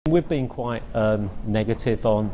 We've been quite negative on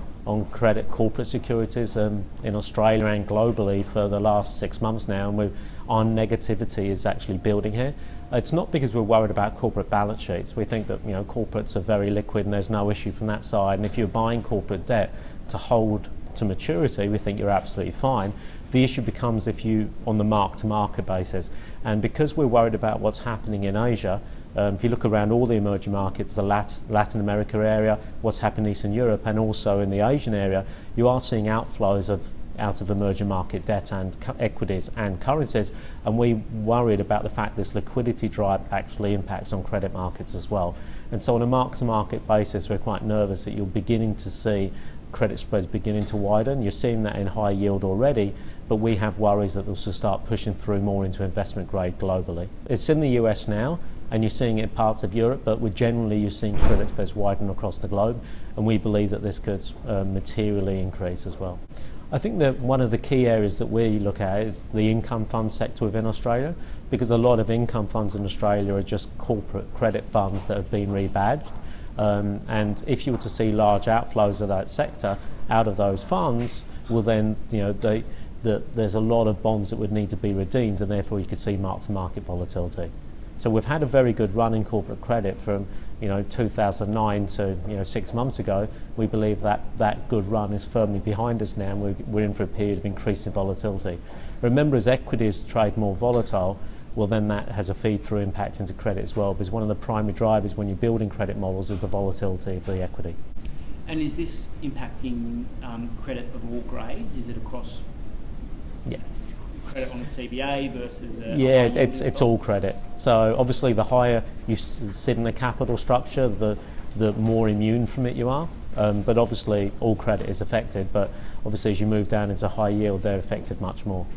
credit corporate securities in Australia and globally for the last 6 months now, and our negativity is actually building here. It's not because we're worried about corporate balance sheets. We think that corporates are very liquid and there's no issue from that side, and if you're buying corporate debt to hold to maturity, we think you're absolutely fine. The issue becomes if you on the mark-to-market basis, and because we're worried about what's happening in Asia. If you look around all the emerging markets, the Latin America area, what's happening in Eastern Europe, and also in the Asian area, you are seeing outflows out of emerging market debt and equities and currencies, and we worried about the fact this liquidity drive actually impacts on credit markets as well. And so on a mark-to-market basis, we're quite nervous that you're beginning to see credit spreads beginning to widen. You're seeing that in high yield already, but we have worries that this will start pushing through more into investment grade globally. It's in the US now, and you're seeing it in parts of Europe, but you're seeing credit spreads widen across the globe, and we believe that this could materially increase as well. I think that one of the key areas that we look at is the income fund sector within Australia, because a lot of income funds in Australia are just corporate credit funds that have been rebadged. And if you were to see large outflows of that sector out of those funds, well then there's a lot of bonds that would need to be redeemed, and therefore you could see mark-to-market volatility. So we've had a very good run in corporate credit from 2009 to 6 months ago. We believe that good run is firmly behind us now, and we're in for a period of increasing volatility. Remember, as equities trade more volatile, well then that has a feed-through impact into credit as well, because one of the primary drivers when you're building credit models is the volatility of the equity. And is this impacting credit of all grades? Is it across credit on the CBA versus it's all credit. So obviously the higher you sit in the capital structure, the more immune from it you are. But obviously all credit is affected, but obviously as you move down into high yield, they're affected much more.